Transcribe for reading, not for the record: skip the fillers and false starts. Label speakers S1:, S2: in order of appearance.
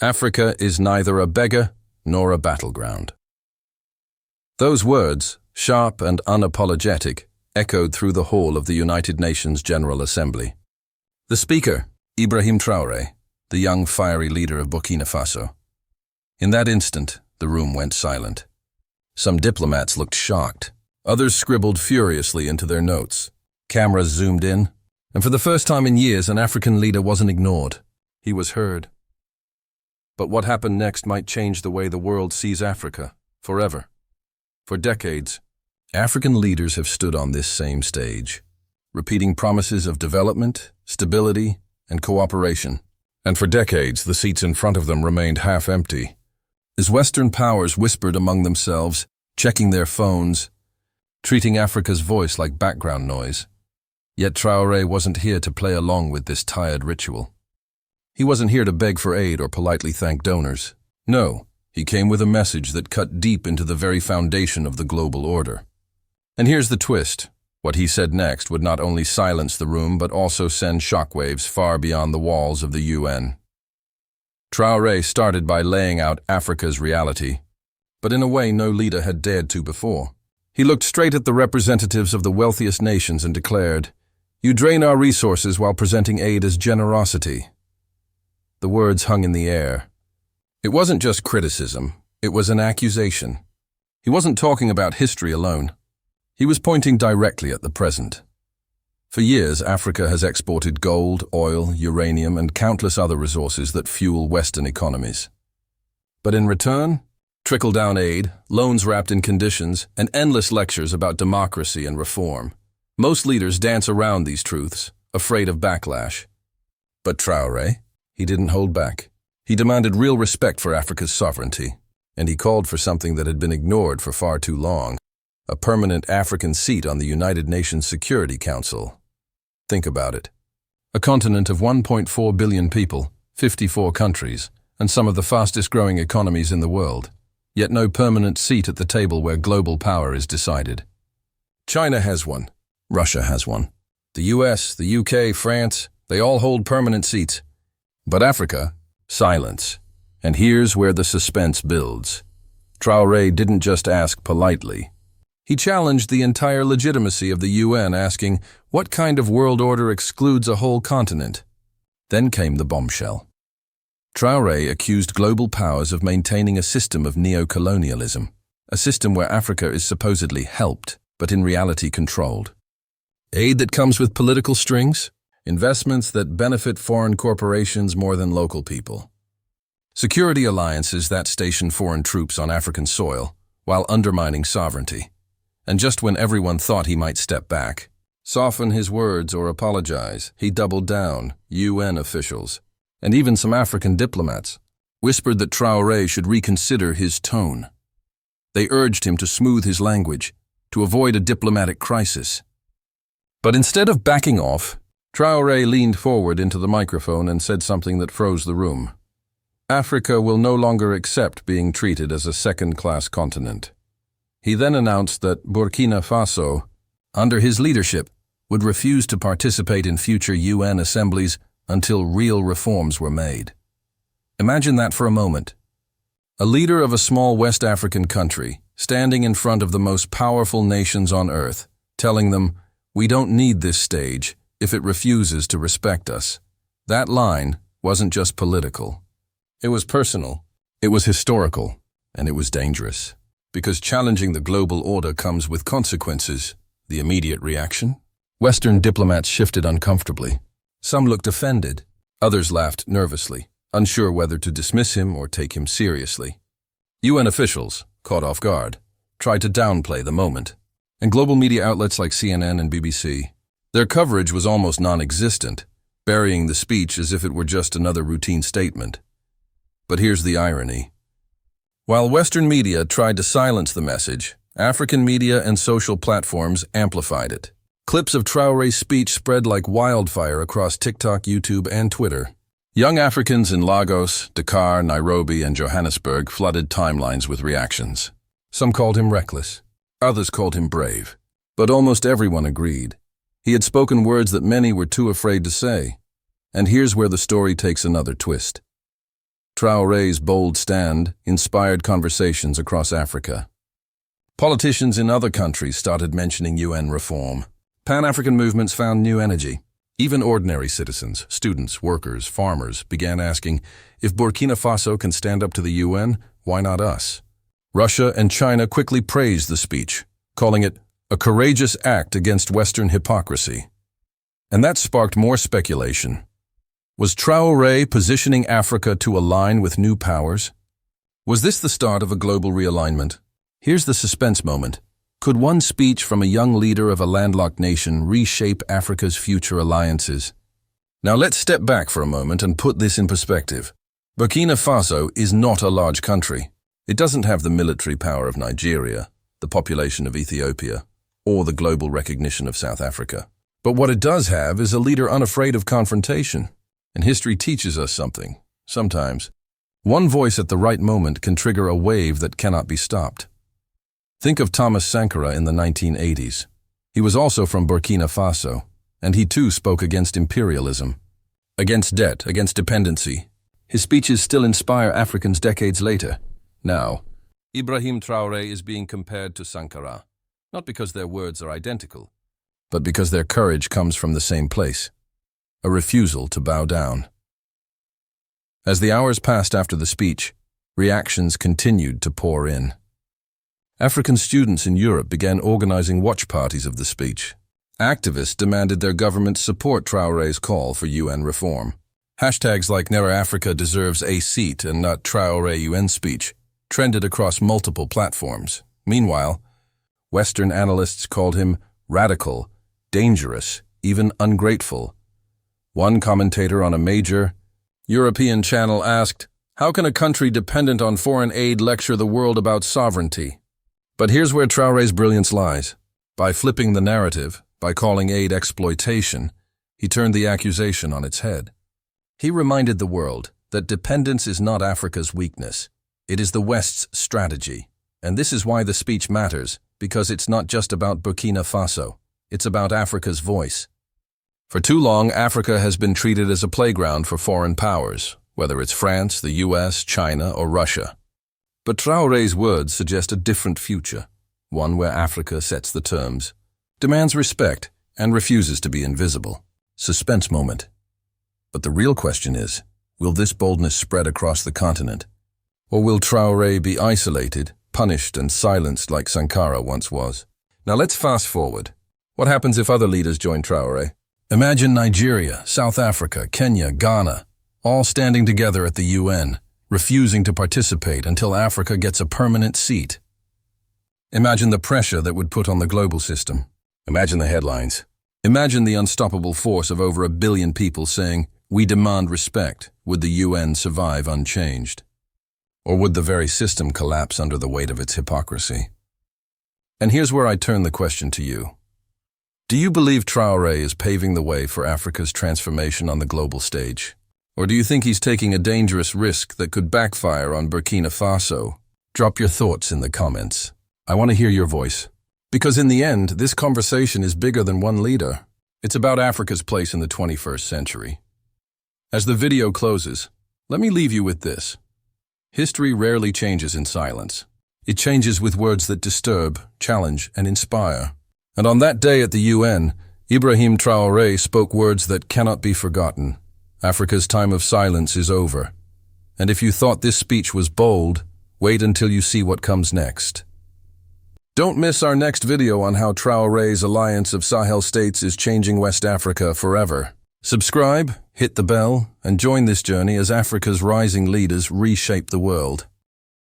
S1: Africa is neither a beggar nor a battleground. Those words, sharp and unapologetic, echoed through the hall of the United Nations General Assembly. The speaker, Ibrahim Traoré, the young fiery leader of Burkina Faso. In that instant, the room went silent. Some diplomats looked shocked. Others scribbled furiously into their notes. Cameras zoomed in, and for the first time in years, an African leader wasn't ignored. He was heard. But what happened next might change the way the world sees Africa, forever. For decades, African leaders have stood on this same stage, repeating promises of development, stability, and cooperation. And for decades, the seats in front of them remained half empty. As Western powers whispered among themselves, checking their phones, treating Africa's voice like background noise. Yet Traoré wasn't here to play along with this tired ritual. He wasn't here to beg for aid or politely thank donors. No, he came with a message that cut deep into the very foundation of the global order. And here's the twist. What he said next would not only silence the room but also send shockwaves far beyond the walls of the UN. Traoré started by laying out Africa's reality, but in a way no leader had dared to before. He looked straight at the representatives of the wealthiest nations and declared, "You drain our resources while presenting aid as generosity." The words hung in the air. It wasn't just criticism, it was an accusation. He wasn't talking about history alone. He was pointing directly at the present. For years, Africa has exported gold, oil, uranium, and countless other resources that fuel Western economies. But in return, trickle-down aid, loans wrapped in conditions, and endless lectures about democracy and reform. Most leaders dance around these truths, afraid of backlash. But Traoré, he didn't hold back. He demanded real respect for Africa's sovereignty, and he called for something that had been ignored for far too long. A permanent African seat on the United Nations Security Council. Think about it. A continent of 1.4 billion people, 54 countries, and some of the fastest-growing economies in the world, yet no permanent seat at the table where global power is decided. China has one. Russia has one. The US, the UK, France, they all hold permanent seats. But Africa, silence. And here's where the suspense builds. Traoré didn't just ask politely. He challenged the entire legitimacy of the UN, asking, what kind of world order excludes a whole continent? Then came the bombshell. Traoré accused global powers of maintaining a system of neo-colonialism, a system where Africa is supposedly helped, but in reality controlled. Aid that comes with political strings, investments that benefit foreign corporations more than local people. Security alliances that station foreign troops on African soil, while undermining sovereignty. And just when everyone thought he might step back, soften his words or apologize, he doubled down. UN officials, and even some African diplomats, whispered that Traoré should reconsider his tone. They urged him to smooth his language, to avoid a diplomatic crisis. But instead of backing off, Traoré leaned forward into the microphone and said something that froze the room. Africa will no longer accept being treated as a second-class continent. He then announced that Burkina Faso, under his leadership, would refuse to participate in future UN assemblies until real reforms were made. Imagine that for a moment. A leader of a small West African country, standing in front of the most powerful nations on earth, telling them, "We don't need this stage if it refuses to respect us." That line wasn't just political. It was personal, it was historical, and it was dangerous. Because challenging the global order comes with consequences. The immediate reaction? Western diplomats shifted uncomfortably. Some looked offended. Others laughed nervously, unsure whether to dismiss him or take him seriously. UN officials, caught off guard, tried to downplay the moment. And global media outlets like CNN and BBC, their coverage was almost non-existent, burying the speech as if it were just another routine statement. But here's the irony. While Western media tried to silence the message, African media and social platforms amplified it. Clips of Traoré's speech spread like wildfire across TikTok, YouTube, and Twitter. Young Africans in Lagos, Dakar, Nairobi, and Johannesburg flooded timelines with reactions. Some called him reckless. Others called him brave. But almost everyone agreed. He had spoken words that many were too afraid to say. And here's where the story takes another twist. Traoré's bold stand inspired conversations across Africa. Politicians in other countries started mentioning UN reform. Pan-African movements found new energy. Even ordinary citizens, students, workers, farmers began asking, if Burkina Faso can stand up to the UN, why not us? Russia and China quickly praised the speech, calling it a courageous act against Western hypocrisy. And that sparked more speculation. Was Traoré positioning Africa to align with new powers? Was this the start of a global realignment? Here's the suspense moment. Could one speech from a young leader of a landlocked nation reshape Africa's future alliances? Now let's step back for a moment and put this in perspective. Burkina Faso is not a large country. It doesn't have the military power of Nigeria, the population of Ethiopia, or the global recognition of South Africa. But what it does have is a leader unafraid of confrontation. And history teaches us something. Sometimes, one voice at the right moment can trigger a wave that cannot be stopped. Think of Thomas Sankara in the 1980s. He was also from Burkina Faso, and he too spoke against imperialism, against debt, against dependency. His speeches still inspire Africans decades later. Now, Ibrahim Traoré is being compared to Sankara, not because their words are identical, but because their courage comes from the same place. A refusal to bow down. As the hours passed after the speech, reactions continued to pour in. African students in Europe began organizing watch parties of the speech. Activists demanded their governments support Traoré's call for UN reform. Hashtags like Never Africa deserves a seat and not Traoré UN speech trended across multiple platforms. Meanwhile, Western analysts called him radical, dangerous, even ungrateful. One commentator on a major European channel asked, "How can a country dependent on foreign aid lecture the world about sovereignty?" But here's where Traoré's brilliance lies. By flipping the narrative, by calling aid exploitation, he turned the accusation on its head. He reminded the world that dependence is not Africa's weakness. It is the West's strategy. And this is why the speech matters, because it's not just about Burkina Faso. It's about Africa's voice. For too long, Africa has been treated as a playground for foreign powers, whether it's France, the US, China, or Russia. But Traoré's words suggest a different future, one where Africa sets the terms, demands respect, and refuses to be invisible. Suspense moment. But the real question is, will this boldness spread across the continent? Or will Traoré be isolated, punished, and silenced like Sankara once was? Now let's fast forward. What happens if other leaders join Traoré? Imagine Nigeria, South Africa, Kenya, Ghana, all standing together at the UN, refusing to participate until Africa gets a permanent seat. Imagine the pressure that would put on the global system. Imagine the headlines. Imagine the unstoppable force of over 1 billion people saying, "We demand respect." Would the UN survive unchanged? Or would the very system collapse under the weight of its hypocrisy? And here's where I turn the question to you. Do you believe Traoré is paving the way for Africa's transformation on the global stage? Or do you think he's taking a dangerous risk that could backfire on Burkina Faso? Drop your thoughts in the comments. I want to hear your voice. Because in the end, this conversation is bigger than one leader. It's about Africa's place in the 21st century. As the video closes, let me leave you with this. History rarely changes in silence. It changes with words that disturb, challenge, and inspire. And on that day at the UN, Ibrahim Traoré spoke words that cannot be forgotten. Africa's time of silence is over. And if you thought this speech was bold, wait until you see what comes next. Don't miss our next video on how Traoré's alliance of Sahel states is changing West Africa forever. Subscribe, hit the bell, and join this journey as Africa's rising leaders reshape the world.